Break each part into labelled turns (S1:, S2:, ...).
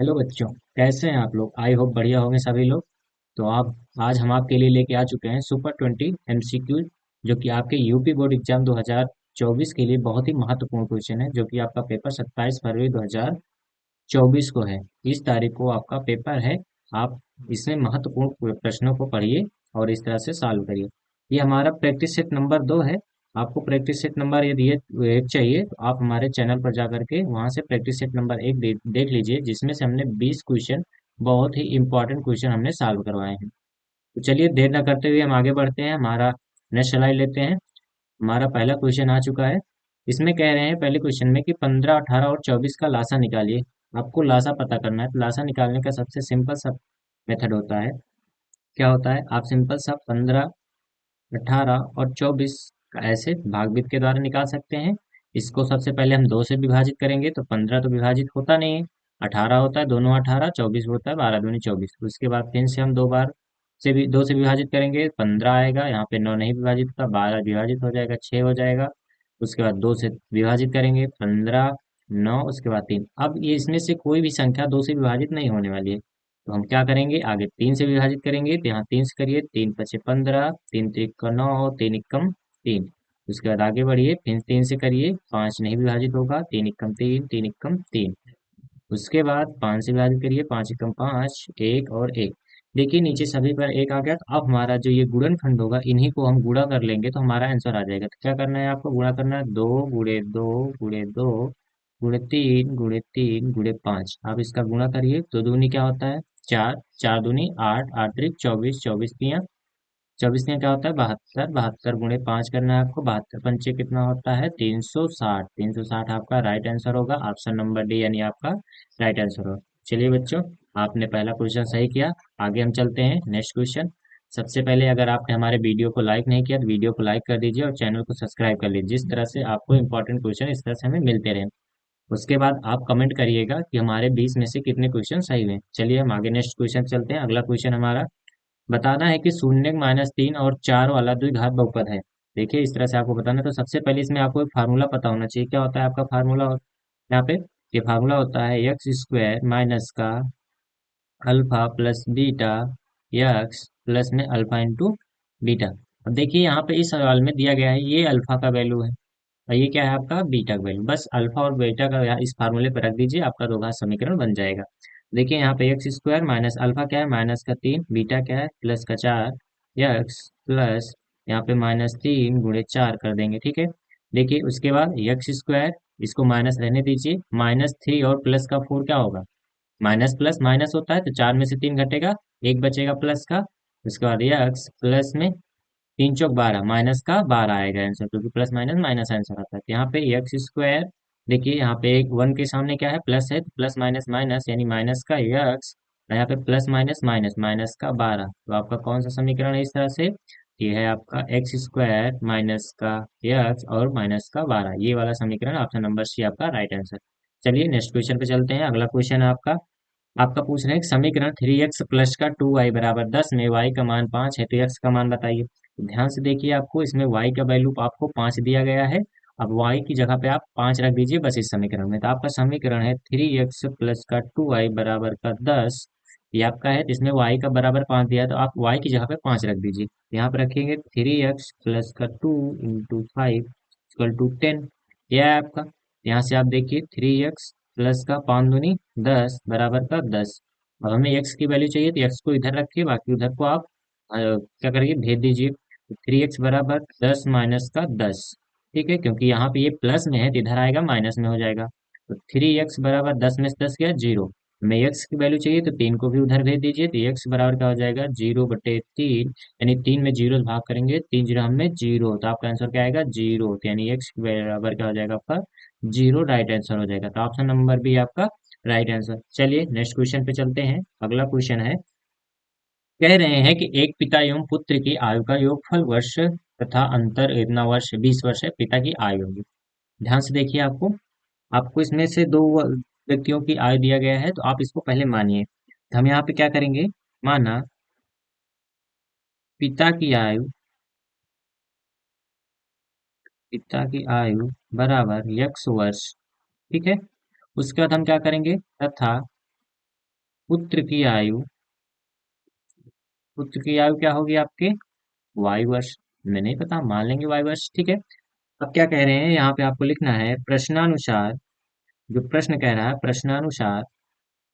S1: Hello बच्चों। कैसे हैं आप लोग? आई होप बढ़िया होंगे सभी लोग। तो आप आज हम आपके लिए लेके आ चुके हैं सुपर 20 एमसीक्यू, जो कि आपके यूपी बोर्ड एग्जाम 2024 के लिए बहुत ही महत्वपूर्ण क्वेश्चन है, जो कि आपका पेपर 27 फरवरी 2024 को है। इस तारीख को आपका पेपर है। आप इसमें महत्वपूर्ण प्रश्नों को पढ़िए और इस तरह से सॉल्व करिए। ये हमारा प्रैक्टिस सेट नंबर 2 है। आपको प्रैक्टिस सेट नंबर यदि एक चाहिए तो आप हमारे चैनल पर जा करके वहां से प्रैक्टिस सेट नंबर 1 देख लीजिए, जिसमें से हमने 20 क्वेश्चन, बहुत ही इंपॉर्टेंट क्वेश्चन हमने सॉल्व करवाए हैं। तो चलिए देर न करते हुए हम आगे बढ़ते हैं। हमारा नेक्स्ट स्लाइड लेते हैं। हमारा पहला क्वेश्चन आ चुका है। इसमें कह रहे हैं पहले क्वेश्चन में कि 15, 18 और 24 का लासा निकालिए। आपको लासा पता करना है। तो लासा निकालने का सबसे सिंपल सा मेथड होता है। क्या होता है? आप सिंपल सा 15, 18 और 24 का ऐसे भागबिट के द्वारा निकाल सकते हैं। इसको सबसे पहले हम 2 से विभाजित करेंगे तो 15 तो विभाजित होता नहीं है। 18 होता है, दोनों 18, 24 होता है 12 दूनी 24। उसके बाद फिर से हम 2 बार से भी 2 से विभाजित करेंगे, 15 आएगा। यहाँ पे 9 नहीं विभाजित होता, 12 विभाजित हो जाएगा, 6 हो जाएगा। उसके बाद 2 से विभाजित करेंगे, 15, 9, उसके बाद 3। अब ये इसमें से कोई भी संख्या 2 से विभाजित नहीं होने वाली है। तो हम क्या करेंगे? आगे 3 से विभाजित करेंगे, तो यहाँ 3 से करिए, 3 पचे 15, 3 त्रिक का 9, 3 इक्कम 3। उसके बाद आगे बढ़िए, फिर 3 से करिए, 5 नहीं विभाजित होगा, 3 इक्कम 3, 3 इक्कम 3। उसके बाद 5 से विभाजित करिए, 5 एकम 5, 1 और 1। देखिए नीचे सभी पर 1 आ गया। तो अब हमारा जो ये गुणनखंड होगा, इन्हीं को हम गुणा कर लेंगे तो हमारा आंसर आ जाएगा। तो क्या करना है? आपको गुणा करना है, 2 गुणे 2 गुणे 2 गुणे 3 गुणे 3 गुणे 5। आप इसका गुणा करिए तो दूनी क्या होता है? 4, 4 दूनी 8, 8 त्रिक 24, 24 तियां 24 तियां क्या होता है? 72, 72 गुणे 5 करना है आपको। 72 पंचे कितना होता है? 360। 360 आपका राइट आंसर होगा। ऑप्शन नंबर डी यानी आपका राइट आंसर होगा। चलिए बच्चों, आपने पहला क्वेश्चन सही किया। आगे हम चलते हैं नेक्स्ट क्वेश्चन। सबसे पहले अगर आपने हमारे वीडियो को लाइक नहीं किया तो वीडियो को लाइक कर दीजिए और चैनल को सब्सक्राइब कर लीजिए, जिस तरह से आपको इंपॉर्टेंट क्वेश्चन इस तरह से हमें मिलते रहे। उसके बाद आप कमेंट करिएगा कि हमारे 20 में से कितने क्वेश्चन सही हुए। चलिए हम आगे नेक्स्ट क्वेश्चन चलते हैं। अगला क्वेश्चन हमारा बताना है कि शून्य -3 और 4 वाला द्विघात बहुपद है। देखिए इस तरह से आपको बताना है। तो सबसे पहले इसमें आपको एक फार्मूला पता होना चाहिए। क्या होता है आपका फार्मूला? यहाँ पे ये फार्मूला होता है एक्स स्क्वायर माइनस का alpha plus beta x plus में अल्फा इंटू बीटा। अब देखिए यहाँ पे इस सवाल में दिया गया है ये अल्फा का वैल्यू है और ये क्या है आपका बीटा का वैल्यू। बस अल्फा और बीटा का यहाँ इस फार्मूले पर रख दीजिए, आपका दो घात समीकरण बन जाएगा। देखिए यहाँ पे एक्स स्क्वायर माइनस अल्फा क्या है? -3, बीटा क्या है? प्लस का 4, यक्स प्लस यहाँ पे -3 गुणे 4 कर देंगे। ठीक है। देखिए उसके बाद यक्स स्क्वायर, इसको माइनस रहने दीजिए, -3 और प्लस का 4 क्या होगा? माइनस प्लस माइनस होता है तो 4 में से 3 घटेगा, एक बचेगा प्लस का। उसके बाद यक्स प्लस में 3 चौक 12, माइनस का 12 आएगा आंसर, क्योंकि प्लस माइनस माइनस आंसर आता है। तो यहाँ पे एक्स स्क्वायर, देखिए यहाँ पे एक 1 के सामने क्या है? प्लस है, तो प्लस माइनस माइनस यानी माइनस का यक्स, यहाँ पे प्लस माइनस माइनस माइनस का 12। तो आपका कौन सा समीकरण है इस तरह से? ये है आपका एक्स स्क्वायर माइनस का यक्स और माइनस का 12, ये वाला समीकरण ऑप्शन नंबर सी आपका राइट आंसर। चलिए नेक्स्ट क्वेश्चन पे चलते हैं। अगला क्वेश्चन है आपका। आपका पूछ रहे हैं कि समीकरण 3x प्लस का 2y बराबर 10 में y का मान 5 है, तो x का मान बताइए। तो ध्यान से देखिए, आपको इसमें y का वैल्यू आपको 5 दिया गया है। अब y की जगह पे आप 5 रख दीजिए बस इस समीकरण में। तो आपका समीकरण है 3x प्लस का 2y बराबर का 10। ये आपका है, जिसमें y का बराबर 5 दिया है तो आप y की जगह पे 5 रख दीजिए। यहाँ पे रखेंगे 3x प्लस का 2 इंटू 5 इक्वल टू 10। यह है आपका। यहाँ से आप देखिए 3x प्लस का 5 दूनी 10 बराबर का 10। अब हमें x की वैल्यू चाहिए, तो x को इधर रखिए, बाकी उधर को आप क्या करिए? भेज दीजिए। तो 3x बराबर 10 माइनस का 10। ठीक है, क्योंकि यहाँ पे ये प्लस में है तो इधर आएगा माइनस में हो जाएगा। तो 3x बराबर 10 में से 10 गया 0। हमें x की वैल्यू चाहिए तो 3 को भी उधर भेज दीजिए। तो x बराबर क्या हो जाएगा? 0/3, यानी 3 में 0 भाग करेंगे, 3 जीरो हम में 0, तो आपका आंसर क्या आएगा? 0। तो यानी x बराबर क्या हो जाएगा आपका? 0 राइट आंसर हो जाएगा। तो ऑप्शन नंबर बी आपका राइट आंसर। चलिए नेक्स्ट क्वेश्चन पे चलते हैं। अगला क्वेश्चन है, कह रहे हैं कि एक पिता एवं पुत्र की आयु का योगफल वर्ष तथा अंतर इतना वर्ष 20 वर्ष है। पिता की आयु होगी। ध्यान से देखिए, आपको आपको इसमें से दो व्यक्तियों की आयु दिया गया है, तो आप इसको पहले मानिए। तो हम यहाँ पे क्या करेंगे? माना पिता की आयु, पिता की आयु बराबर x वर्ष। ठीक है। उसके बाद हम क्या करेंगे? तथा पुत्र की आयु, पुत्र की आयु क्या होगी आपके, वायु वर्ष। हमें नहीं पता, मान लेंगे वायु वर्ष, ठीक है। अब क्या कह रहे हैं यहाँ पे आपको लिखना है प्रश्नानुसार, जो प्रश्न कह रहा है प्रश्नानुसार,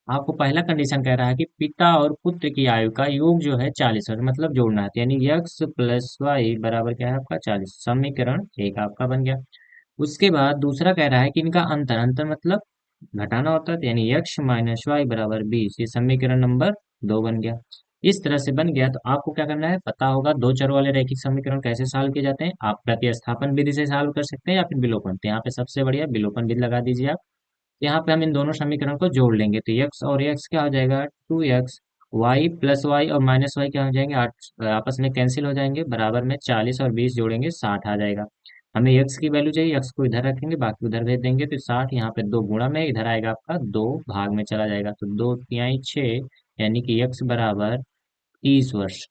S1: आपको पहला कंडीशन कह रहा है कि पिता और पुत्र की आयु का योग जो है 40 वर्ष, मतलब जोड़ना है, तो यानी यक्स प्लस वाई बराबर क्या है आपका 40, समीकरण एक आपका बन गया। उसके बाद दूसरा कह रहा है कि इनका अंतर, अंतर मतलब घटाना होता है, तो यानी यक्स माइनस वाई बराबर 20, ये समीकरण नंबर 2 बन गया। इस तरह से बन गया, तो आपको क्या करना है, पता होगा दो चर वाले रैखिक समीकरण कैसे सॉल्व किए जाते हैं। आप प्रतिस्थापन विधि से सॉल्व कर सकते हैं या फिर विलोपन, तो यहाँ पे सबसे बढ़िया विलोपन विधि लगा दीजिए आप। यहाँ पे हम इन दोनों समीकरण को जोड़ लेंगे, तो एक्स और एक्स क्या हो जाएगा, 2x, वाई प्लस वाई और माइनस वाई क्या हो जाएंगे, आपस में कैंसिल हो जाएंगे, बराबर में 40 और 20 जोड़ेंगे 60 आ जाएगा। हमें एक्स की वैल्यू चाहिए, एक्स को इधर रखेंगे, बाकी उधर भेज देंगे, तो 60 यहाँ पे दो गुणा में, इधर आएगा आपका दो भाग में चला जाएगा, तो दो तिहाई 6, यानी कि एक्स बराबर 30 वर्ष।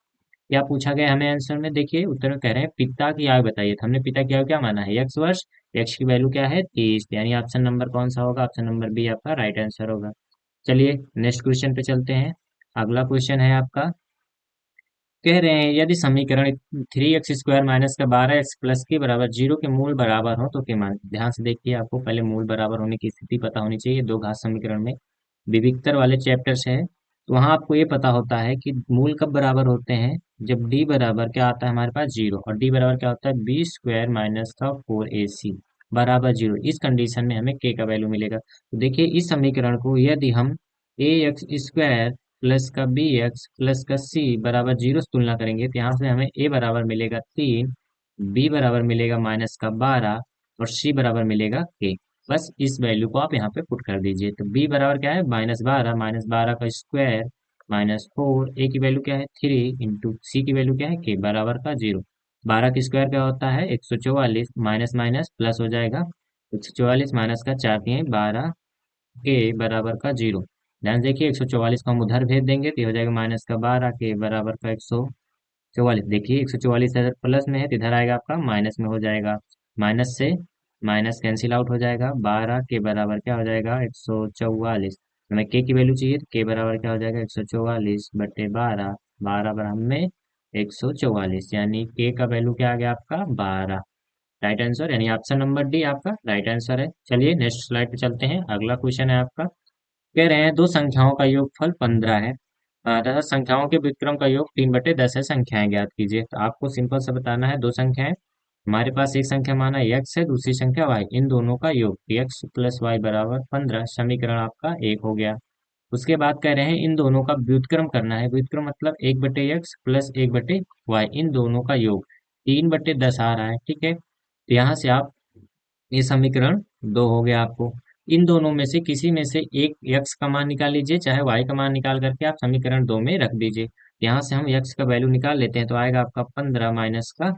S1: क्या पूछा गया हमें आंसर में, देखिए उत्तर में कह रहे हैं पिता की आयु बताइए, तो हमने पिता की आयु क्या माना है, एक्स वर्ष, एक्स की वैल्यू क्या है 30, यानी ऑप्शन नंबर कौन सा होगा, ऑप्शन नंबर बी आपका राइट आंसर होगा। चलिए नेक्स्ट क्वेश्चन पे चलते हैं। अगला क्वेश्चन है आपका, कह रहे हैं यदि समीकरण 3x² माइनस का 12x प्लस के बराबर 0 के मूल बराबर हो तो क्या मान, ध्यान से देखिए, आपको पहले मूल बराबर होने की स्थिति पता होनी चाहिए, दो घात समीकरण में विविक्तर वाले चैप्टर्स है, तो वहां आपको ये पता होता है कि मूल कब बराबर होते हैं, जब डी बराबर क्या आता है हमारे पास 0, और डी बराबर क्या होता है b² माइनस का 4ac बराबर 0, इस कंडीशन में हमें k का वैल्यू मिलेगा। तो देखिए इस समीकरण को यदि हम ax² प्लस का bx प्लस का c बराबर 0 से तुलना करेंगे, तो यहाँ से हमें a बराबर मिलेगा 3, b बराबर मिलेगा माइनस का 12 और c बराबर मिलेगा k। बस इस वैल्यू को आप यहाँ पे पुट कर दीजिए, तो b बराबर क्या है -12, -12 का स्क्वायर -4, a की वैल्यू क्या है 3 इंटू सी की वैल्यू क्या है k बराबर का 0। 12 की स्क्वायर क्या होता है 144, माइनस माइनस प्लस हो जाएगा, 144 माइनस का 4 दिए 12 के बराबर का 0। ध्यान देखिए 144 को हम उधर भेज देंगे तो ये हो जाएगा माइनस का 12 के बराबर का 144। देखिए 144 इधर प्लस में है तो इधर आएगा आपका माइनस में हो जाएगा, माइनस से माइनस कैंसिल आउट हो जाएगा, 12 के बराबर क्या हो जाएगा 144। हमें के की वैल्यू चाहिए, तो के बराबर क्या हो जाएगा 144 बटे 12, 12 बराबर में 144, यानी के का वैल्यू क्या आ गया आपका 12, राइट आंसर, यानी ऑप्शन नंबर डी आपका राइट आंसर है। चलिए नेक्स्ट स्लाइड पे चलते हैं, अगला क्वेश्चन है आपका, कह रहे हैं दो संख्याओं का योगफल 15 है तथा संख्याओं के व्युत्क्रम का योग 3/10 है, संख्याएं ज्ञात कीजिए। तो आपको सिंपल से बताना है, दो संख्याएं, हमारे पास एक संख्या माना x है, दूसरी संख्या y, इन दोनों का योग x प्लस वाई बराबर 15, समीकरण आपका एक हो गया। उसके बाद कह रहे हैं इन दोनों का व्युत्क्रम करना है, व्युत्क्रम मतलब 1/x प्लस 1/y, इन दोनों का योग 3/10 आ रहा है, ठीक है। तो यहाँ से आप, ये समीकरण दो हो गया आपको, इन दोनों में से किसी में से एक x का मान निकाल लीजिए, चाहे y का मान निकाल करके आप समीकरण दो में रख दीजिए। यहाँ से हम x का वैल्यू निकाल लेते हैं, तो आएगा आपका 15 माइनस का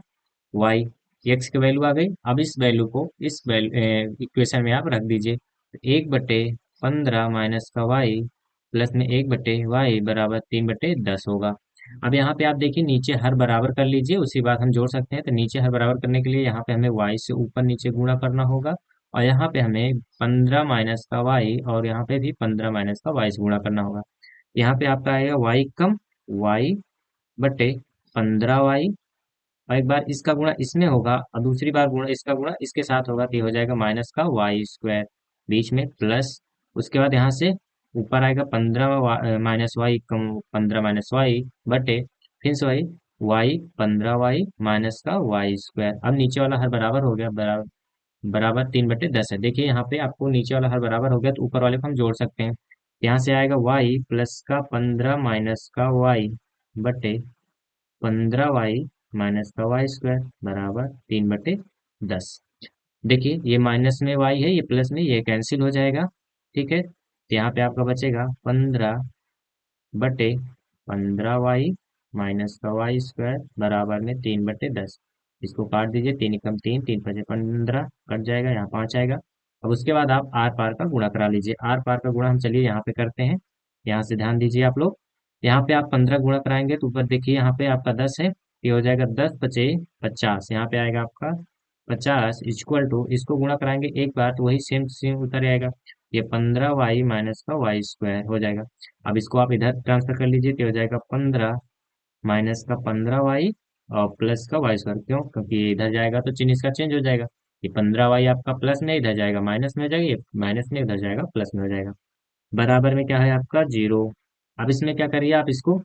S1: y, x की वैल्यू आ गई। अब इस वैल्यू को इस वैल्यू इक्वेशन में आप रख दीजिए, 1/15 माइनस का y प्लस में 1/y बराबर 3/10 होगा। अब यहाँ पे आप देखिए नीचे हर बराबर कर लीजिए, उसी बात हम जोड़ सकते हैं, तो नीचे हर बराबर करने के लिए यहाँ पे हमें y से ऊपर नीचे गुणा करना होगा, और यहाँ पे हमें 15 माइनस का y और यहाँ पे भी 15 माइनस का y से गुणा करना होगा। यहाँ पे आपका आएगा y कम y बटे 15y, और एक बार इसका गुणा इसमें होगा और दूसरी बार गुणा इसका गुणा इसके साथ होगा, तो ये हो जाएगा माइनस का y², बीच में प्लस, उसके बाद यहाँ से ऊपर आएगा 15 माइनस वाई कम 15 माइनस वाई बटे, फिर से वही y 15y माइनस का y²। अब नीचे वाला हर बराबर हो गया, बराबर बराबर 3/10 है। देखिए यहाँ पे आपको नीचे वाला हर बराबर हो गया, तो ऊपर वाले को हम जोड़ सकते हैं, यहाँ से आएगा y प्लस का 15 माइनस का y बटे 15y माइनस का y² बराबर 3/10। देखिए ये माइनस में y है, ये प्लस में, ये कैंसिल हो जाएगा, ठीक है। तो यहाँ पे आपका बचेगा 15/15y माइनस का y² बराबर में 3/10। इसको काट दीजिए, 3 एकम 3, 3×5 = 15, कट जाएगा, यहाँ 5 आएगा। अब उसके बाद आप आर पार का गुणा करा लीजिए, आर पार का गुणा हम चलिए यहाँ पे करते हैं, यहाँ से ध्यान दीजिए आप लोग, यहाँ पे आप 15 गुणा कराएंगे तो ऊपर देखिए यहाँ पे आपका 10 है, ये हो जाएगा 10×5 = 50, यहाँ पे आएगा आपका 50 इक्वल टू, इसको गुणा कराएंगे एक बार तो वही सेम सेम उतर आएगा, ये 15y माइनस का वाई स्क्वायर हो जाएगा। अब इसको आप इधर ट्रांसफर कर लीजिए तो हो जाएगा 15 माइनस का 15y और प्लस का वाई स्क्वायर। क्यों? क्योंकि ये इधर जाएगा तो चिन्ह इसका चेंज हो जाएगा। ये 15y आपका प्लस में इधर जाएगा माइनस में हो जाएगा, ये माइनस में इधर जाएगा प्लस में हो जाएगा। बराबर में क्या है आपका 0। अब इसमें क्या करिए आप इसको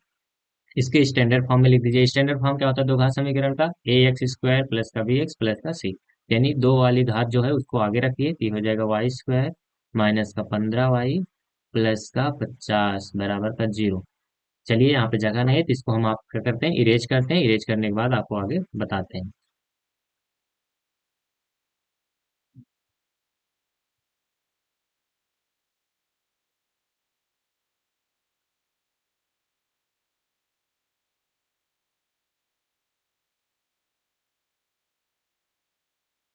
S1: इसके स्टैंडर्ड फॉर्म में लिख दीजिए। स्टैंडर्ड फॉर्म क्या होता है दो घात समीकरण का? ए एक्स स्क्वायर प्लस का बी एक्स प्लस का सी। यानी दो वाली घात जो है उसको आगे रखिए तो ये हो जाएगा वाई स्क्वायर माइनस का 15y प्लस का 50 बराबर का 0। चलिए यहाँ पे जगह नहीं है तो इसको हम आप क्या करते हैं, इरेज करते हैं। इरेज करने के बाद आपको आगे बताते हैं।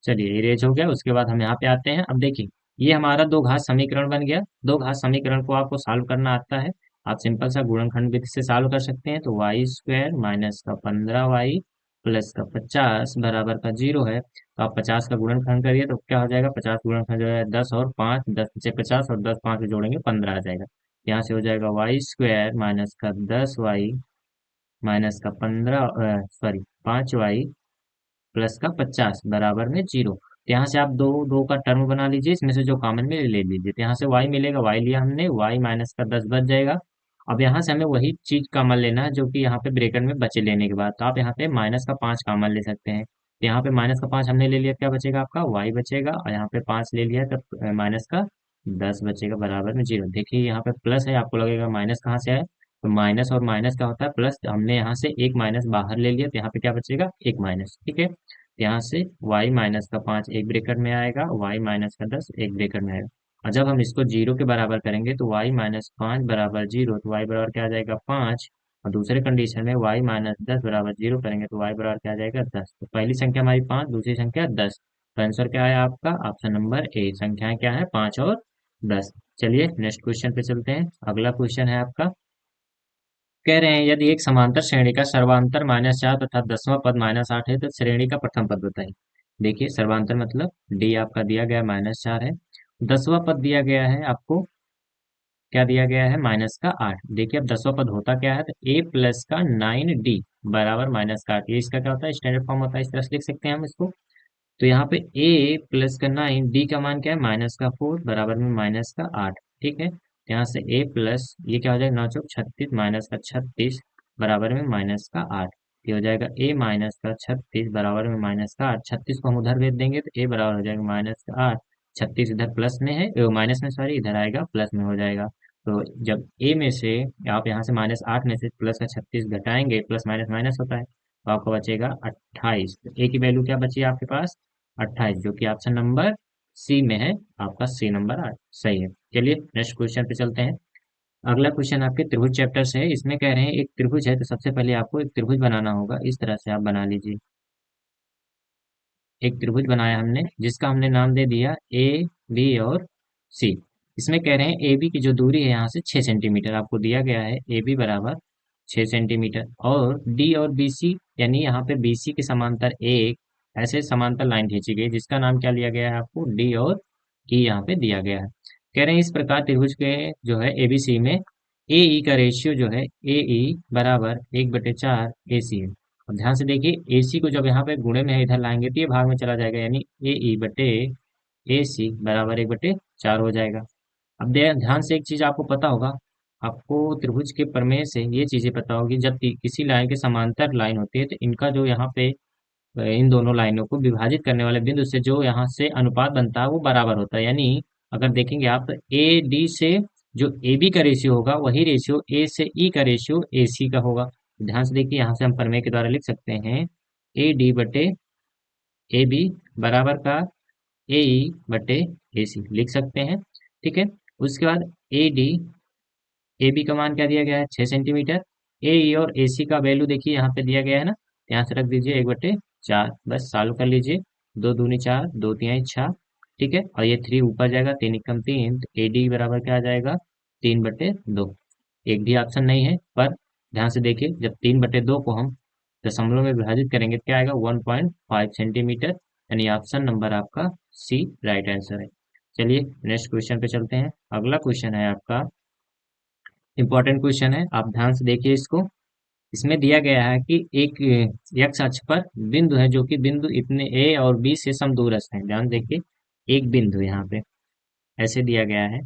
S1: चलिए इरेज हो गया। उसके बाद हम यहाँ पे आते हैं। अब देखिए ये हमारा दो घात समीकरण बन गया। दो घात समीकरण को आपको सॉल्व करना आता है। आप सिंपल सा गुणनखंड विधि से सॉल्व कर सकते हैं। तो वाई स्क्वायर माइनस का 15y प्लस का 50 बराबर का 0 है। तो आप 50 का गुणनखंड करिए तो क्या हो जाएगा? 50 गुणनखंड हो जाएगा 10 और 5, 10 से 50 और 10 5 से जोड़ेंगे 15 आ जाएगा। यहाँ से हो जाएगा वाई स्क्वायर माइनस का 10y माइनस का 15 सॉरी 5y प्लस का 50 बराबर में 0। तो यहाँ से आप दो दो का टर्म बना लीजिए, इसमें से जो कॉमन में ले लीजिए। तो यहाँ से y मिलेगा, y लिया हमने, y माइनस का 10 बच जाएगा। अब यहाँ से हमें वही चीज कॉमन लेना है जो कि यहाँ पे ब्रेकेट में बचे लेने के बाद। तो आप यहाँ पे माइनस का 5 कॉमन ले सकते हैं। तो यहाँ पे माइनस का 5 हमने ले लिया, क्या बचेगा आपका? y बचेगा। और यहाँ पे 5 ले लिया तो माइनस का 10 बचेगा बराबर में 0। देखिए यहाँ पे प्लस है, आपको लगेगा माइनस कहाँ से आया? तो माइनस और माइनस क्या होता है? प्लस। हमने यहाँ से एक माइनस बाहर ले लिया तो यहाँ पे क्या बचेगा? एक माइनस। ठीक है, यहाँ से y माइनस का 5 एक ब्रेकेट में आएगा, y माइनस का 10 एक ब्रेकेट में आएगा। और जब हम इसको 0 के बराबर करेंगे तो y माइनस 5 बराबर 0, तो y बराबर क्या आ जाएगा? 5। और दूसरे कंडीशन में y माइनस 10 बराबर 0 करेंगे तो y बराबर क्या आ जाएगा? 10। तो पहली संख्या हमारी 5, दूसरी संख्या 10। तो आंसर क्या है आपका? Option number A. संख्याएं क्या है? 5 और 10। चलिए नेक्स्ट क्वेश्चन पे चलते हैं। अगला क्वेश्चन है आपका, कह रहे हैं यदि एक समांतर श्रेणी का सर्वांतर -4 तथा 10वां पद -8 है तो श्रेणी का प्रथम पद बताइए। देखिए सर्वांतर मतलब डी आपका दिया गया -4 है, 10वां पद दिया गया है आपको, क्या दिया गया है? माइनस का 8। देखिए अब 10वां पद होता क्या है? तो ए प्लस का 9d बराबर माइनस का 8। ये इसका क्या होता है? स्टैंडर्ड फॉर्म होता है। इस तरह से लिख सकते हैं हम इसको। तो यहाँ पे ए प्लस का 9, डी का मान क्या है? माइनस का 4 बराबर में माइनस का 8। ठीक है, तो यहाँ से ए प्लस ये क्या हो जाएगा? 9 चौक 36 माइनस का 36 बराबर में माइनस का 8। ये हो जाएगा ए माइनस का 36 बराबर में माइनस का 8। 36 को हम उधर भेज देंगे तो ए बराबर हो जाएगा माइनस का 8। 36 इधर प्लस में है, माइनस में सॉरी, इधर आएगा प्लस में हो जाएगा। तो जब ए में से आप यहाँ से -8 में से प्लस का 36 घटाएंगे, प्लस माइनस माइनस होता है, तो आपका बचेगा 28। तो ए की वैल्यू क्या बची आपके पास? 28, जो कि ऑप्शन नंबर सी में है। आपका सी नंबर सही है। चलिए नेक्स्ट क्वेश्चन पे चलते हैं। अगला क्वेश्चन आपके त्रिभुज चैप्टर से है। इसमें कह रहे हैं एक त्रिभुज है तो सबसे पहले आपको एक त्रिभुज बनाना होगा। इस तरह से आप बना लीजिए। एक त्रिभुज बनाया हमने जिसका हमने नाम दे दिया ए बी और सी। इसमें कह रहे हैं ए बी की जो दूरी है यहाँ से 6 सेंटीमीटर आपको दिया गया है, ए बी बराबर 6 सेंटीमीटर। और डी और बी सी यानी यहाँ पे बी सी के समांतर एक ऐसे समांतर लाइन खींची गई जिसका नाम क्या लिया गया है आपको? डी और ई यहाँ पे दिया गया है। कह रहे हैं इस प्रकार त्रिभुज के जो है एबीसी में ए ई का रेशियो जो है ए ई बराबर 1/4 ए सी है। अब ध्यान से देखिए AC को जब यहाँ पे गुणे में इधर लाएंगे तो ये भाग में चला जाएगा, यानी ए ई बटे ए सी बराबर 1/4 हो जाएगा। अब ध्यान से एक चीज आपको पता होगा, आपको त्रिभुज के प्रमेय से ये चीजें पता होगी, जब किसी लाइन के समांतर लाइन होती है तो इनका जो यहाँ पे इन दोनों लाइनों को विभाजित करने वाले बिंदु से जो यहाँ से अनुपात बनता है वो बराबर होता है। यानी अगर देखेंगे आप तो ए डी से जो ए बी का रेशियो होगा वही रेशियो ए से ई का रेशियो ए सी का होगा। ध्यान से देखिए यहाँ से हम प्रमेय के द्वारा लिख सकते हैं ए डी बटे ए बी बराबर का ए ई बटे ए सी लिख सकते हैं। ठीक है, उसके बाद ए डी ए बी का मान क्या दिया गया है? 6 सेंटीमीटर। ए ई और ए सी का वैल्यू देखिए यहाँ पे दिया गया है ना, यहाँ से रख दीजिए 1/4। बस सॉल्व कर लीजिए। 2 दूनी 4, 2 तिहाई 6। ठीक है, और ये 3 ऊपर जाएगा, 3 एकम 3, तो ए डी बराबर क्या आ जाएगा? 3/2। एक भी ऑप्शन नहीं है, पर ध्यान से देखिए जब 3/2 को हम दशमलव में विभाजित करेंगे तो क्या आएगा? 1.5 सेंटीमीटर। यानी ऑप्शन नंबर आपका सी राइट आंसर है। चलिए नेक्स्ट क्वेश्चन पे चलते हैं। अगला क्वेश्चन है आपका, इंपॉर्टेंट क्वेश्चन है, आप ध्यान से देखिए इसको। इसमें दिया गया है कि एक एक्स अक्ष पर बिंदु है, जो कि बिंदु इतने ए और बी से समदूरस्थ है। ध्यान देखिए, एक बिंदु यहाँ पे ऐसे दिया गया है,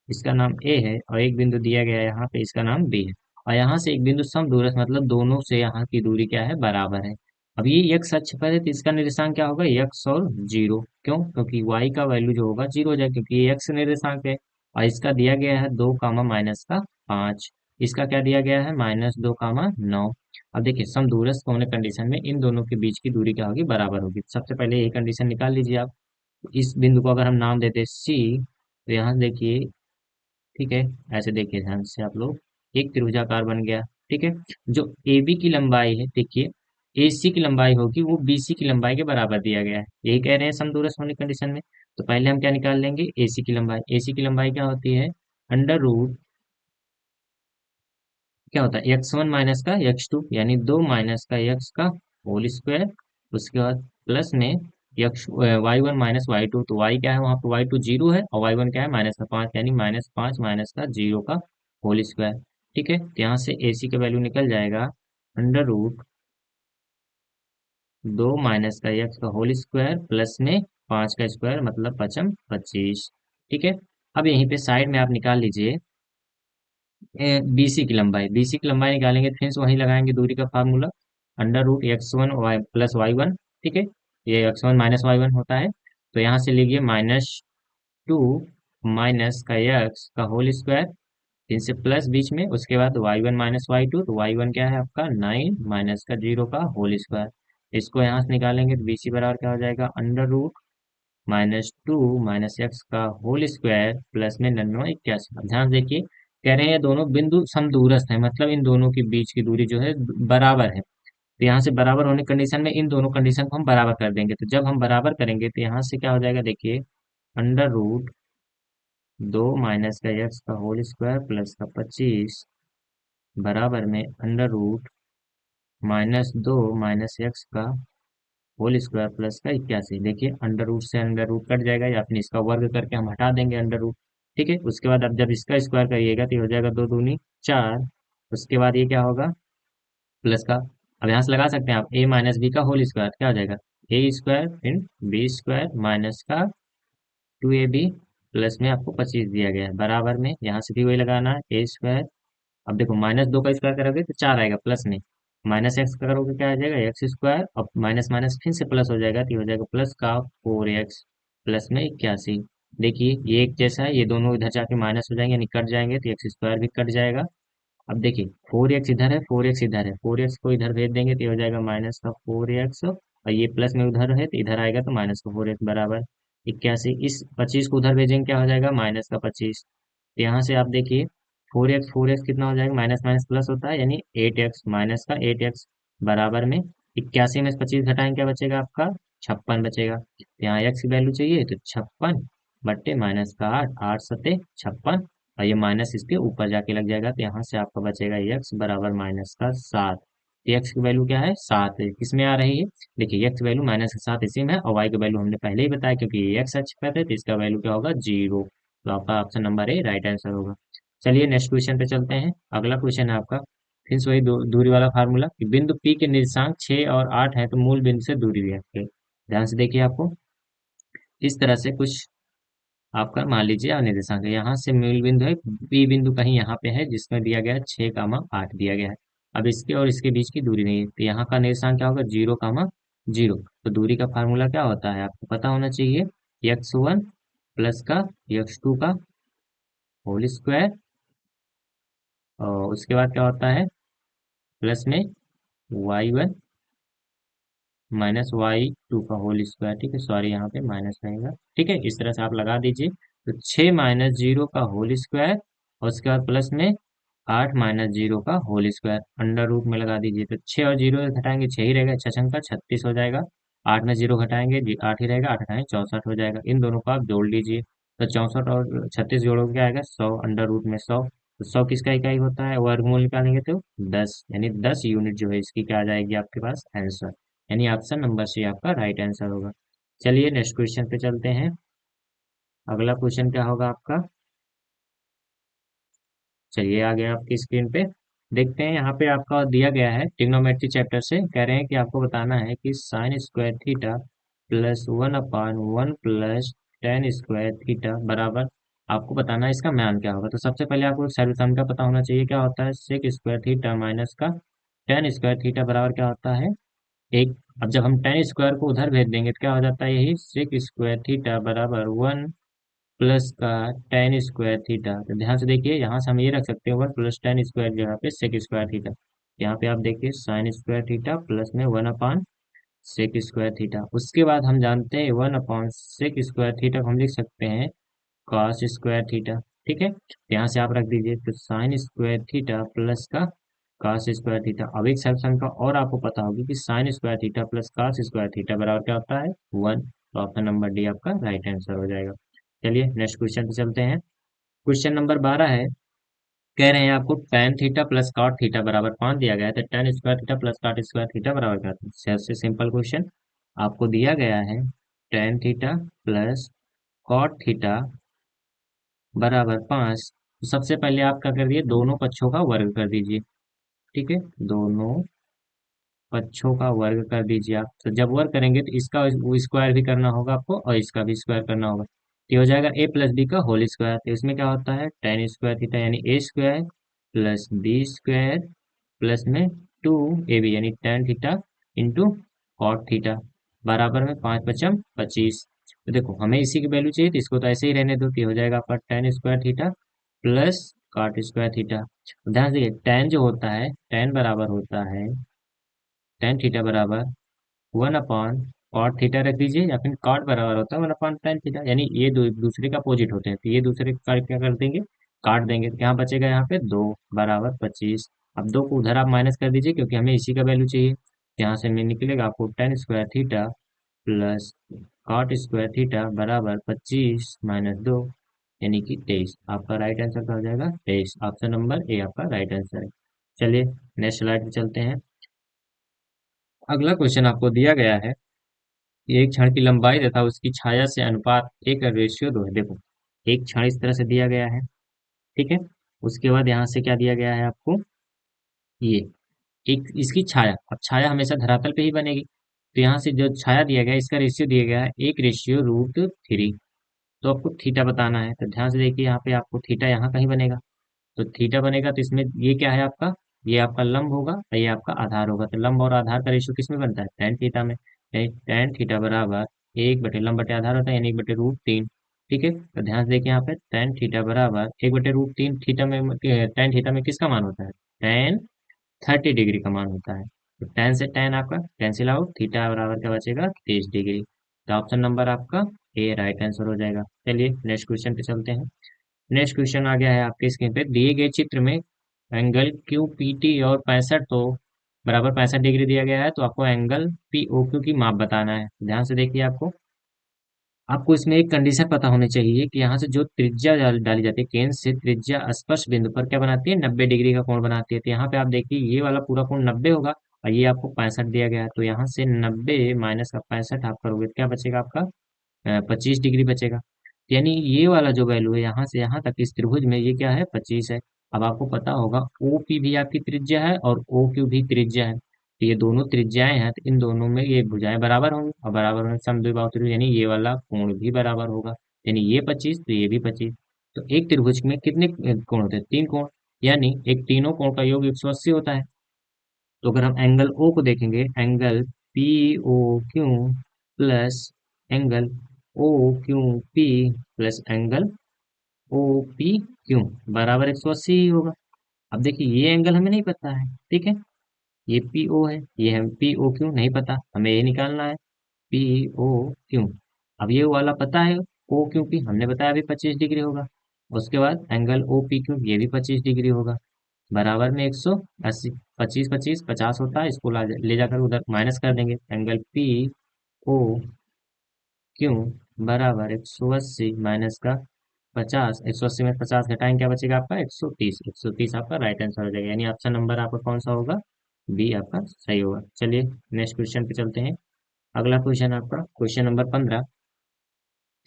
S1: इसका नाम ए है, और एक बिंदु दिया गया है यहाँ पे, इसका नाम बी है। और यहाँ से एक बिंदु समदूरस्थ, मतलब दोनों से यहाँ की दूरी क्या है, बराबर है। अब ये एक्स अक्ष पर है, तो इसका निर्देशांक क्या होगा, एक्स और जीरो। क्यों? क्योंकि वाई का वैल्यू जो होगा जीरो हो जाएगा, क्योंकि ये एक्स निर्देशांक है। और इसका दिया गया है 2 माइनस का 5। इसका क्या दिया गया है, -2 9। अब देखिए, समदूरस्थ होने कंडीशन में इन दोनों के बीच की दूरी क्या होगी, बराबर होगी। सबसे पहले ये कंडीशन निकाल लीजिए आप। इस बिंदु को अगर हम नाम देते सी, तो यहाँ देखिए, ठीक है, ऐसे देखिए ध्यान से आप लोग, एक त्रिभुजाकार बन गया। ठीक है, जो ए बी की लंबाई है, देखिए ए सी की लंबाई होगी वो बी सी की लंबाई के बराबर दिया गया है, यही कह रहे हैं समदूरस्थ होने कंडीशन में। तो पहले हम क्या निकाल लेंगे, ए सी की लंबाई। ए सी की लंबाई क्या होती है, अंडर रूट, क्या होता है, x1 माइनस का x2, यानी 2 - का x का होल स्क्वायर। उसके बाद प्लस में यक्स y1 - y2, तो y क्या है वहाँ पे, y2 जीरो है, और y1 क्या है, -5, यानी -5 का जीरो का होल स्क्वायर। ठीक है, तो यहाँ से AC का वैल्यू निकल जाएगा, अंडर रूट 2 - का x का होल स्क्वायर प्लस में 5 का स्क्वायर, मतलब 5 × 25। ठीक है, अब यहीं पे साइड में आप निकाल लीजिए BC की लंबाई। BC की लंबाई निकालेंगे तो फिर से वहीं लगाएंगे दूरी का formula, under root x1 y plus y1। ठीक है, ये x1 माइनस y1 होता है, तो यहाँ से लीजिए -2 का x का होल स्क्वायर, फिर से प्लस बीच में, उसके बाद y1 - y2, तो y1 क्या है आपका 9 माइनस का जीरो का होल स्क्वायर। इसको यहाँ से निकालेंगे तो BC बराबर क्या हो जाएगा, अंडर रूट -2 x का होल स्क्वायर प्लस में 99 81। अब ध्यान देखिए, कह रहे हैं ये दोनों बिंदु समदूरस्थ हैं, मतलब इन दोनों के बीच की दूरी जो है बराबर है। तो यहाँ से बराबर होने कंडीशन में इन दोनों कंडीशन को हम बराबर कर देंगे। तो जब हम बराबर करेंगे तो यहाँ से क्या हो जाएगा, देखिए अंडर रूट 2 - का x का होल स्क्वायर प्लस का 25 बराबर में अंडर रूट -2 x का होल स्क्वायर प्लस का 81। देखिए अंडर रूट से अंडर रूट कट जाएगा, या फिर इसका वर्ग करके हम हटा देंगे अंडर रूट। ठीक है, उसके बाद अब जब इसका स्क्वायर करिएगा तो ये हो जाएगा 2 दूनी 4। उसके बाद ये क्या होगा, प्लस का, अब यहाँ से लगा सकते हैं आप, a - b का होल स्क्वायर क्या हो जाएगा, a स्क्वायर फिर b स्क्वायर माइनस का 2ab, प्लस में आपको 25 दिया गया है, बराबर में यहाँ से भी वही लगाना है, a स्क्वायर। अब देखो -2 का स्क्वायर करोगे तो 4 आएगा, प्लस में -x का करोगे क्या आ जाएगा, एक्स स्क्वायर, अब माइनस माइनस फिर से प्लस हो जाएगा, तो ये हो जाएगा प्लस का 4x प्लस में 81। देखिए ये एक जैसा है, ये दोनों इधर जाके माइनस हो जाएंगे, यानी कट जाएंगे, तो एक्स स्क्वायर भी कट जाएगा। अब देखिए 4x इधर है, 4x इधर है, 4x को इधर भेज देंगे तो ये हो जाएगा माइनस का 4x, और ये प्लस में उधर है तो इधर आएगा, तो माइनस का 4x बराबर 81। इस 25 को उधर भेजेंगे क्या हो जाएगा, -का 25। तो यहाँ से आप देखिए 4x कितना हो जाएगा, माइनस माइनस प्लस होता है, यानी 8x -का 8x बराबर में 81 में से 25 घटाएंगे क्या बचेगा आपका, 56 बचेगा। तो यहाँ x की वैल्यू चाहिए, तो 56 बट्टे -का 8, 8 × 7 = 56, और ये माइनस इसके ऊपर जाके लग जाएगा, तो यहाँ से आपका बचेगा x बराबर -का 7। तो x की वैल्यू क्या है, 7 है, किसमें आ रही है, देखिए x की वैल्यू -का 7 इसी में है, और y की वैल्यू हमने पहले ही बताया, क्योंकि ये x अक्ष पर है तो इसका वैल्यू क्या होगा, 0। तो आपका option number A right answer होगा। चलिए नेक्स्ट क्वेश्चन पे चलते हैं। अगला क्वेश्चन है आपका, फिर से वही दूरी वाला फार्मूला, कि बिंदु P के निर्देशांक 6 और 8 है, तो मूल बिंदु से दूरी भी है। ध्यान से देखिए, आपको इस तरह से कुछ आपका मान लीजिए निर्देशांक है, यहाँ से मूल बिंदु है, P बिंदु कहीं यहाँ पे है, जिसमें दिया गया है 6, 8 दिया गया है। अब इसके और इसके बीच की दूरी नहीं है, तो यहाँ का निर्देशांक क्या होगा, 0, 0। तो दूरी का फार्मूला क्या होता है आपको पता होना चाहिए, x1 प्लस का x2 का होल स्क्वायर, और उसके बाद क्या होता है, प्लस में y1 -y2 का होल स्क्वायर। ठीक है, सॉरी यहाँ पे माइनस रहेगा। ठीक है, इस तरह से आप लगा दीजिए, तो 6 - 0 का होल स्क्वायर, और उसके बाद प्लस में 8 - 0 का होल स्क्वायर, अंडर रूट में लगा दीजिए, तो 6 और 0 घटाएंगे 6 ही रहेगा, 6 का 36 हो जाएगा। 8 में 0 घटाएंगे 8 ही रहेगा, 8 घटाएंगे 64 हो जाएगा। इन दोनों को आप जोड़ लीजिए, तो 64 और 36 जोड़ोगे क्या आएगा, 100, अंडर रूट में 100। तो 100 किसका इकाई होता है, वर्गमूल निकालेंगे तो 10, यानी 10 यूनिट जो है इसकी क्या आ जाएगी आपके पास आंसर, यानी ऑप्शन नंबर सी आपका राइट आंसर होगा। चलिए नेक्स्ट क्वेश्चन पे चलते हैं। अगला क्वेश्चन क्या होगा आपका? चलिए आ गया आपकी स्क्रीन पे। देखते हैं यहाँ पे आपका दिया गया है ट्रिग्नोमेट्री चैप्टर से, कह रहे हैं कि आपको बताना है कि sine square theta plus 1/1 plus ten square theta बराबर, आपको बताना है इसका मान क्या होगा। तो सबसे पहले आपको सर्वसम का पता होना चाहिए, क्या होता है सेक स्क्वायर थीटा माइनस का टेन स्क्वायर थीटा बराबर क्या होता है एक। अब जब हम टेन स्क्वायर को उधर भेज देंगे तो क्या हो जाता है, यही सेक स्क्वायर थीटा बराबर 1 प्लस का टेन स्क्वायर थीटा। तो ध्यान से देखिए, यहाँ से हम ये रख सकते हैं 1 प्लस टेन स्क्वायर जगह पे सेक स्क्वायर थीटा। यहाँ पे आप देखिए साइन स्क्वायर थीटा प्लस में 1/, सेक स्क्वायर थीटा। उसके बाद हम जानते हैं 1/, सेक स्क्वायर थीटा को हम लिख सकते हैं कॉस स्क्वायर थीटा। ठीक है, तो यहाँ से आप रख दीजिए, तो साइन स्क्वायर थीटा प्लस का कॉस स्क्वायर थीटा। अब एक सेक्शन का और आपको पता होगी कि sine square theta plus cos square theta बराबर क्या होता है 1। तो ऑप्शन नंबर डी आपका राइट आंसर हो जाएगा। चलिए नेक्स्ट क्वेश्चन पे चलते हैं। क्वेश्चन नंबर 12 है, कह रहे हैं आपको tan theta plus cot theta बराबर 5 दिया गया है, तो tan square theta plus cot square theta बराबर क्या था। सबसे सिंपल क्वेश्चन आपको दिया गया है tan theta plus cot theta बराबर 5। तो सबसे पहले आप क्या कर दिए, दोनों पक्षों का वर्ग कर दीजिए। ठीक है, दोनों पक्षों का वर्ग कर दीजिए आप। तो जब वर्ग करेंगे तो इसका वो स्क्वायर भी करना होगा आपको और इसका भी स्क्वायर करना होगा, तो ये हो जाएगा ए प्लस बी का होल स्क्वायर। तो इसमें क्या होता है टेन स्क्वायर थीटा यानी a square plus b square plus में 2ab यानी tan theta into cot theta बराबर में 5×5 = 25। तो देखो हमें इसी की वैल्यू चाहिए, तो इसको तो ऐसे ही रहने दो, तो ये हो जाएगा आपका tan square theta plus cot square theta. ध्यान से टेन जो होता है, टेन बराबर होता है टेन थीटा बराबर 1/, कॉट थीटा रख दीजिए, या फिर कॉट बराबर होता है 1/tan थीटा, यानी ये दो दूसरे का अपोजिट होते हैं, तो ये दूसरे का क्या कर देंगे, काट देंगे। तो क्या बचेगा यहाँ पे 2 बराबर 25। अब 2 को उधर आप माइनस कर दीजिए क्योंकि हमें इसी का वैल्यू चाहिए। तो यहाँ से में निकलेगा आपको tan square theta plus cot square theta बराबर 25 - 2 यानी कि 23। आपका राइट आंसर क्या हो जाएगा 23। ऑप्शन नंबर ए आपका राइट आंसर है। चलिए नेक्स्ट स्लाइड पे चलते हैं। अगला क्वेश्चन आपको दिया गया है, एक क्षण की लंबाई तथा उसकी छाया से अनुपात 1/2 है। देखो एक क्षण इस तरह से दिया गया है, ठीक है। उसके बाद यहाँ से क्या दिया गया है आपको, ये एक इसकी छाया। अब छाया हमेशा धरातल पे ही बनेगी, तो यहाँ से जो छाया दिया गया है इसका रेशियो दिया गया है 1/√3। तो आपको थीटा बताना है, तो ध्यान से देखिए यहाँ पे आपको थीटा यहाँ कहीं बनेगा। तो थीटा बनेगा तो इसमें ये क्या है आपका, ये आपका लंब होगा और ये आपका आधार होगा। तो लंब और आधार का रेशियो किस में बनता है, टेन थीटा में। टेन थीटा बराबर 1/लंब/आधार होता है यानी 1/√3। ठीक है, तो ध्यान से देखिए यहाँ पे टेन थीटा बराबर 1/√3। थीटा में टेन थीटा में किसका मान होता है, टेन 30 डिग्री का मान होता है। तो टेन से टेन आपका कैंसिल आउट, थीटा बराबर क्या बचेगा 30 डिग्री। तो ऑप्शन नंबर आपका ए राइट आंसर हो जाएगा। चलिए नेक्स्ट क्वेश्चन पे चलते हैं। नेक्स्ट क्वेश्चन आ गया है आपके स्क्रीन पे, दिए गए चित्र में एंगल क्यू पी टी और 65 तो बराबर 65 डिग्री दिया गया है, तो आपको एंगल पी ओ क्यू की माप बताना है। ध्यान से देखिए, आपको इसमें एक कंडीशन पता होनी चाहिए कि यहाँ से जो त्रिज्या डाली जाती है, केंद्र से त्रिज्या स्पर्श बिंदु पर क्या बनाती है 90 डिग्री का कोण बनाती है। तो यहाँ पे आप देखिए ये वाला पूरा कोण 90 होगा और ये आपको 65 दिया गया है, तो यहाँ से 90 माइनस का 65 आप करोगे तो क्या बचेगा आपका 25 डिग्री बचेगा। यानी ये वाला जो वैल्यू है यहाँ से यहाँ तक इस त्रिभुज में ये क्या है 25 है। अब आपको पता होगा ओ पी भी आपकी त्रिज्या है और ओ क्यू भी त्रिज्या है, तो ये दोनों त्रिज्याएं हैं, तो इन दोनों में ये भुजाएं बराबर होंगी और बराबर होने से समद्विबाहु त्रिभुज यानी ये वाला कोण भी बराबर होगा। यानी ये 25 तो ये भी 25। तो एक त्रिभुज में कितने कोण होते हैं, 3 कोण, यानी एक तीनों कोण का योग 180 होता है। तो अगर हम एंगल ओ को देखेंगे, angle P O Q plus angle O Q P plus angle O P Q बराबर 180 ही होगा। अब देखिए ये एंगल हमें नहीं पता है, ठीक है, ये पी ओ है, ये हम पी ओ क्यू नहीं पता, हमें ये निकालना है पी ओ क्यू। अब ये वाला पता है ओ क्यू पी, हमने बताया अभी 25 डिग्री होगा। उसके बाद एंगल ओ पी क्यू ये भी 25 डिग्री होगा, बराबर में 180। 25 25 50 होता है, इसको ले जाकर उधर माइनस कर देंगे। एंगल पी ओ क्यू बराबर 180 माइनस का 50, 180 में 50 घटाएंगे क्या बचेगा आपका 130। 130 आपका राइट आंसर हो जाएगा, यानी ऑप्शन नंबर आपका कौन सा होगा, बी आपका सही होगा। चलिए नेक्स्ट क्वेश्चन पे चलते हैं। अगला क्वेश्चन आपका क्वेश्चन नंबर 15,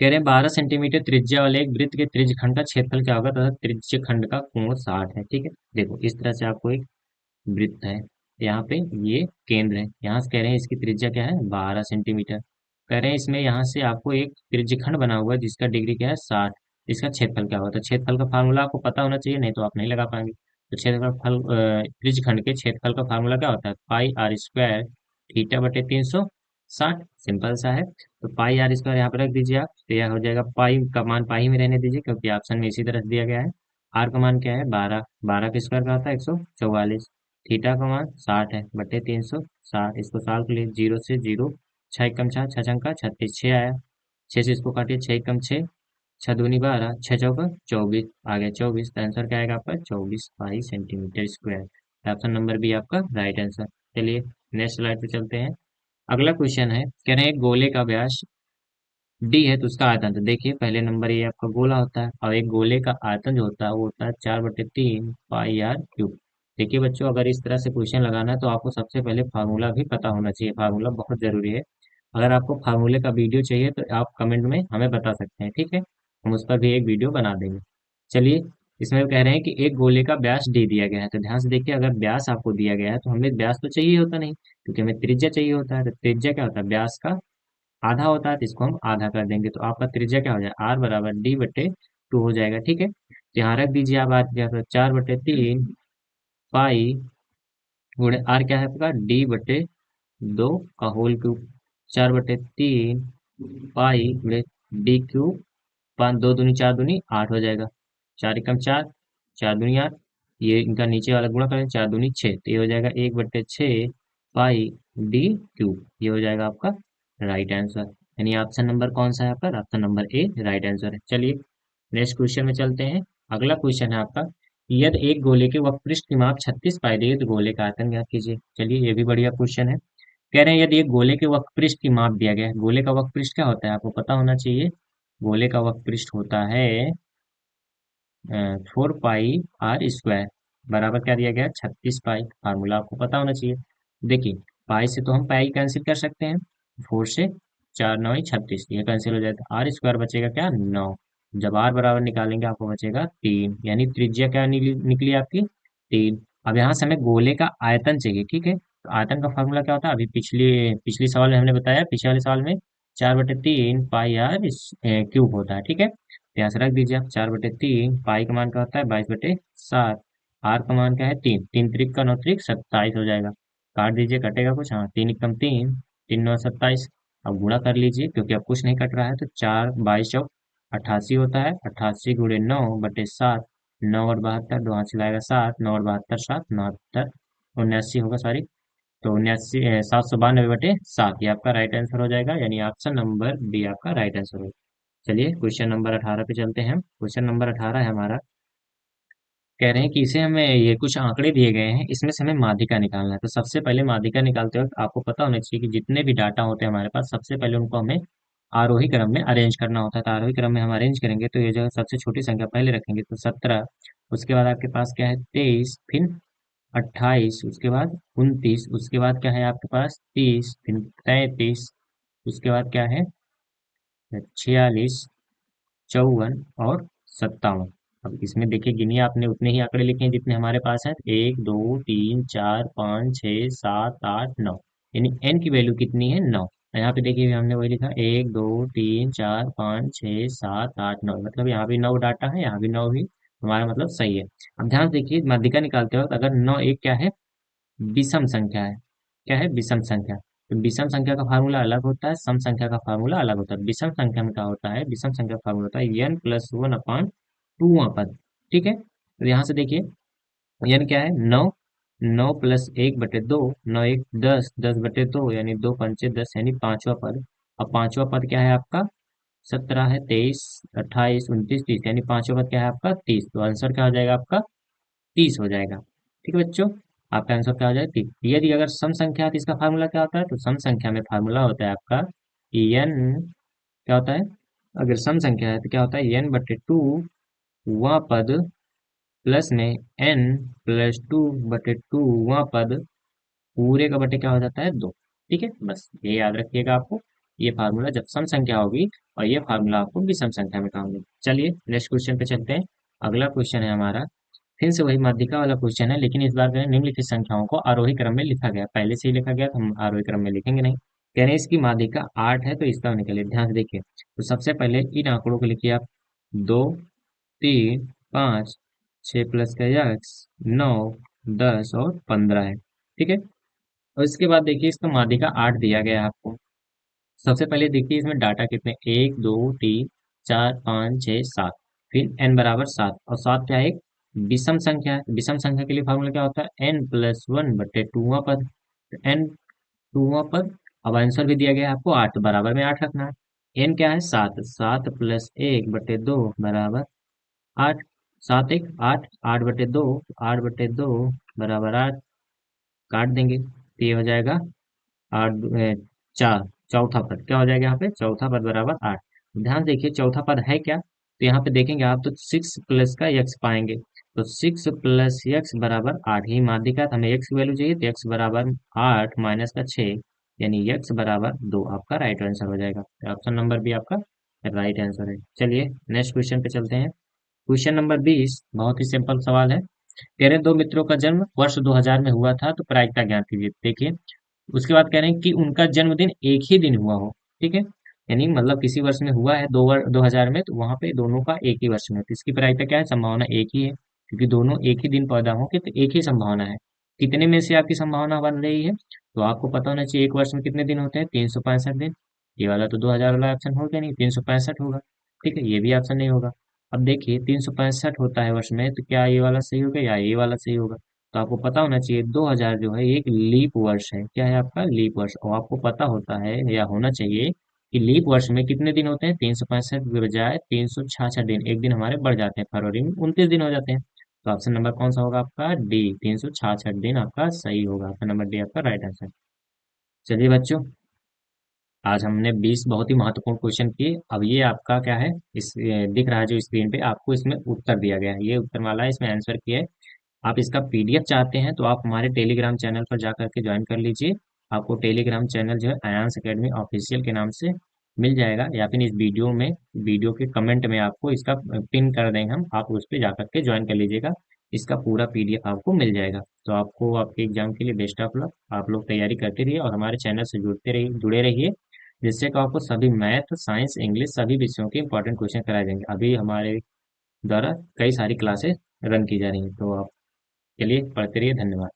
S1: कह रहे हैं 12 सेंटीमीटर त्रिज्या वाले एक वृत्त के त्रिज्य खंड का क्षेत्रफल क्या होगा तथा त्रिज्य खंड का कोण 60 है। ठीक है, देखो इस तरह से आपको एक वृत्त है, यहाँ पे ये केंद्र है, यहाँ से कह रहे हैं इसकी त्रिज्या क्या है 12 सेंटीमीटर। कह रहे हैं इसमें यहाँ से आपको एक त्रिज्यखंड बना हुआ है जिसका डिग्री क्या है 60। इसका क्षेत्रफल क्या होता है, क्षेत्रफल का फार्मूला आपको पता होना चाहिए, नहीं तो आप नहीं लगा पाएंगे। तो क्षेत्रफल त्रिज्यखंड के क्षेत्रफल का फार्मूला क्या होता है, पाई आर स्क्वायर थीटा बटे 360। सिंपल सा है। तो पाई आर स्क्वायर यहाँ पर रख दीजिए आप, तो यह हो जाएगा पाई का मान पाई में रहने दीजिए क्योंकि ऑप्शन में इसी तरह से दिया गया है। आर का मान क्या है 12, 12 के स्क्वायर का होता है 144। थीटा का मान 60 है बटे 360, इसको सॉल्व कर लिए, जीरो से जीरो, छः एकम छः, छः छंका 36, 6 आया, 6 से इसको काटिए, 6 एकम 6, 6 दूनी 12, 6 चौका 24, आ गया 24। तो आंसर क्या आएगा आपका 24 pi centimetre square. Option number B आपका राइट आंसर। चलिए नेक्स्ट स्लाइड पे चलते हैं। अगला क्वेश्चन है, कह रहे हैं एक गोले का व्यास डी है तो उसका आयतन, तो देखिए पहले नंबर ये आपका गोला होता है और एक गोले का आयतन जो होता है वो होता है 4/3 पाई आर क्यूब। देखिए बच्चों, अगर इस तरह से क्वेश्चन लगाना है तो आपको सबसे पहले फार्मूला भी पता होना चाहिए, फार्मूला बहुत जरूरी है। अगर आपको फार्मूले का वीडियो चाहिए तो आप कमेंट में हमें बता सकते हैं, ठीक है, हम उस पर भी एक वीडियो बना देंगे। चलिए, इसमें वो कह रहे हैं कि एक गोले का व्यास डी दिया गया है, तो ध्यान से देखिए, अगर व्यास आपको दिया गया है तो हमें व्यास तो चाहिए होता नहीं, क्योंकि हमें त्रिज्या चाहिए होता है। तो त्रिज्या क्या होता है, व्यास का आधा होता है, तो इसको हम आधा कर देंगे, तो आपका त्रिज्या क्या हो जाएगा आर बराबर डी बटे टू हो जाएगा। ठीक है, तो यहाँ रख दीजिए आप आर क्या, तो 4/3 पाई गुणे आर क्या है आपका डी बटे दो का होल क्यूब, 4/3 पाई गुणे डी क्यूब, 5 2 दूनी 4 दूनी 8 हो जाएगा, 4 एकम 4, 4 दूनी 8, ये इनका नीचे वाला गुणा करें, 4 दूनी 6, तो ये हो जाएगा 1/6 पाई डी क्यूब, ये हो जाएगा आपका राइट आंसर। यानी ऑप्शन नंबर कौन सा है आपका, option number A right answer है। चलिए नेक्स्ट क्वेश्चन में चलते हैं। अगला क्वेश्चन है आपका, यदि एक गोले के वक्रपृष्ठ की माप 36 पाई दी है तो गोले का आयतन ज्ञात कीजिए। चलिए ये भी बढ़िया क्वेश्चन है। कह रहे हैं यदि एक गोले के वक्रपृष्ठ की माप दिया गया है, गोले का वक्रपृष्ठ क्या होता है आपको पता होना चाहिए, गोले का वक्रपृष्ठ होता है 4 पाई आर स्क्वायर, बराबर क्या दिया गया है 36 पाई, फार्मूला आपको पता होना चाहिए। देखिए पाई से तो हम पाई कैंसिल कर सकते हैं, 4 से 4 9 36, ये कैंसिल हो जाएगा, आर स्क्वायर बचेगा क्या 9, जब आर बराबर निकालेंगे आपको बचेगा 3, यानी त्रिज्या क्या निकली आपकी 3। अब यहाँ से हमें गोले का आयतन चाहिए, ठीक है, तो आयतन का फार्मूला क्या होता है, अभी पिछली पिछली सवाल में हमने बताया, पिछले वाले सवाल में 4/3 पाई आर क्यूब होता है। ठीक है, यहाँ से रख दीजिए आप, 4/3 पाई का मान क्या होता है 22/7, आर का मान क्या है 3, 3 त्रिक का 9 त्रिक 27 हो जाएगा, काट दीजिए कटेगा कुछ, हाँ 3 एकम 3, 3 9 27। अब गुणा कर लीजिए क्योंकि अब कुछ नहीं कट रहा है, तो 4 22 चौक 88 होता है, 88 गुणे 9/7, 9 और 72, दो हाथ से लाएगा 7, 9 और 72 7, 79 79 होगा, सॉरी, तो 79 792/7, ये आपका राइट आंसर हो जाएगा, यानी ऑप्शन नंबर बी आपका राइट आंसर होगा। चलिए क्वेश्चन नंबर 18 पे चलते हैं। क्वेश्चन नंबर 18 है हमारा, कह रहे हैं कि इसे हमें ये कुछ आंकड़े दिए गए हैं, इसमें से हमें माध्यिका निकालना है। तो सबसे पहले माध्यिका निकालते वक्त आपको पता होना चाहिए कि जितने भी डाटा होते हैं हमारे पास, सबसे पहले उनको हमें आरोही क्रम में अरेंज करना होता है। तो आरोही क्रम में हम अरेंज करेंगे तो ये जो सबसे छोटी संख्या पहले रखेंगे तो 17, उसके बाद आपके पास क्या है 23, फिर 28, उसके बाद 29, उसके बाद क्या है आपके पास 30, फिर 33, उसके बाद क्या है 46, 54 और 57। अब इसमें देखिए गिनिए, आपने उतने ही आंकड़े लिखे हैं जितने हमारे पास हैं, 1 2 3 4 5 6 7 8 9, यानी एन की वैल्यू कितनी है 9। यहाँ पे देखिए हमने वही लिखा 1 2 3 4 5 6 7 8 9, मतलब यहाँ भी 9 डाटा है, यहाँ भी 9 ही, हमारा मतलब सही है। अब ध्यान से देखिए माध्यिका निकालते वक्त अगर 9 एक क्या है विषम संख्या है, क्या है विषम संख्या, तो विषम संख्या का फार्मूला अलग होता है, सम संख्या का फार्मूला अलग होता है। विषम संख्या में क्या होता है, विषम संख्या का फार्मूला होता है n+1/2वां पद। ठीक है, तो यहाँ से देखिए n क्या है 9, 9 + 1/2, 9 1 10, 10/2 यानी 2 पंचे 10, यानी पांचवा पद। अब पांचवा पद क्या है आपका 17 है, 23 28 29 30, यानी पांचवा पद क्या है आपका 30, तो आंसर क्या हो जाएगा आपका 30 हो जाएगा। ठीक है बच्चों, आपका आंसर क्या हो जाएगा 30। यदि अगर सम संख्या है तो इसका फार्मूला क्या होता है, तो सम संख्या में फार्मूला होता है आपका n, क्या होता है, अगर सम संख्या है तो क्या होता है n/2 वां पद प्लस में n+2/2 वां पद, पूरे का बटे क्या हो जाता है 2। ठीक है, बस ये याद रखिएगा आपको, ये फार्मूला जब सम संख्या होगी और ये फार्मूला आपको विषम संख्या में काम होगी। चलिए नेक्स्ट क्वेश्चन पे चलते हैं। अगला क्वेश्चन है हमारा, फिर से वही माध्यिका वाला क्वेश्चन है, लेकिन इस बार जो है निम्नलिखित संख्याओं को आरोही क्रम में लिखा गया। पहले से ही लिखा गया तो हम आरोही क्रम में लिखेंगे नहीं। कह रहे हैं इसकी माध्यिका 8 है तो इसका निकले। ध्यान से देखिए, तो सबसे पहले इन आंकड़ों को लिखिए आप। 2, 3, 5, 6 प्लस का एक्स, 9, 10 और 15 है। ठीक है, और इसके बाद देखिए इसका माध्यिका 8 दिया गया है आपको। सबसे पहले देखिए इसमें डाटा कितने, 1, 2, 3, 4, 5, 6, 7, फिर n बराबर 7, और 7 क्या है, एक विषम संख्या है। विषम संख्या के लिए फार्मूला क्या होता है, n+1/2वां पद, n 2वां पद। अब आंसर भी दिया गया है आपको 8, बराबर में 8 रखना है। n क्या है, 7, 7 + 1/2 बराबर 8, 7 1 8, 8/2, 8/2 बराबर 8, काट देंगे तो ये हो जाएगा 8, 4, चौथा पद क्या हो जाएगा यहाँ पे, चौथा पद बराबर 8। ध्यान देखिए चौथा पद है क्या, तो यहाँ पे देखेंगे आप तो 6 प्लस का x पाएंगे, तो 6 + x बराबर 8 ही माध्यिका, हमें x की वैल्यू चाहिए, तो x बराबर 8 माइनस का 6, यानी x बराबर 2 आपका राइट आंसर हो जाएगा। तो ऑप्शन नंबर बी आपका राइट आंसर है। चलिए नेक्स्ट क्वेश्चन पे चलते हैं। क्वेश्चन नंबर 20 बहुत ही सिंपल सवाल है। तेरे दो मित्रों का जन्म वर्ष 2000 में हुआ था, तो प्रायिकता ज्ञात कीजिए। देखिए उसके बाद कह रहे हैं कि उनका जन्मदिन एक ही दिन हुआ हो। ठीक है, यानी मतलब किसी वर्ष में हुआ है 2000 में, तो वहां पे दोनों का एक ही वर्ष में, तो इसकी प्रायिकता क्या है, संभावना एक ही है, क्योंकि दोनों एक ही दिन पैदा होंगे तो एक ही संभावना है। कितने में से आपकी संभावना बन रही है, तो आपको पता होना चाहिए एक वर्ष में कितने दिन होते हैं, 365 दिन। ये वाला तो 2000 वाला ऑप्शन होगा नहीं, 365 होगा। ठीक है, ये भी ऑप्शन नहीं होगा। अब देखिए 365 होता है वर्ष में, तो क्या ये वाला सही होगा या ये वाला सही होगा, तो आपको पता होना चाहिए 2000 जो है एक लीप वर्ष है। क्या है आपका, लीप वर्ष। और आपको पता होता है या होना चाहिए कि लीप वर्ष में कितने दिन होते हैं, 365 के बजाय 366 दिन, एक दिन हमारे बढ़ जाते हैं, फरवरी में 29 दिन हो जाते हैं। तो ऑप्शन नंबर कौन सा होगा आपका, डी, 366 दिन आपका सही होगा। ऑप्शन नंबर डी आपका राइट आंसर। चलिए बच्चों, आज हमने 20 बहुत ही महत्वपूर्ण क्वेश्चन किए। अब ये आपका क्या है, दिख रहा है जो स्क्रीन पे आपको, इसमें उत्तर दिया गया है, ये उत्तरमाला है, इसमें आंसर किया है। आप इसका पीडीएफ चाहते हैं तो आप हमारे टेलीग्राम चैनल पर जा करके ज्वाइन कर लीजिए। आपको टेलीग्राम चैनल जो है आयांस एकेडमी ऑफिशियल के नाम से मिल जाएगा, या फिर इस वीडियो में, वीडियो के कमेंट में आपको इसका पिन कर देंगे हम, आप उस पर जा करके ज्वाइन कर लीजिएगा। इसका पूरा पीडीएफ आपको मिल जाएगा। तो आपको आपके एग्जाम के लिए बेस्ट ऑफ लक। आप लोग तैयारी करते रहिए और हमारे चैनल से जुड़े रहिए, जिससे कि आपको सभी मैथ, साइंस, इंग्लिश सभी विषयों के इंपॉर्टेंट क्वेश्चन कराए जाएंगे। अभी हमारे द्वारा कई सारी क्लासेस रन की जा रही हैं, तो आप चलिए पढ़ते रहिए। धन्यवाद।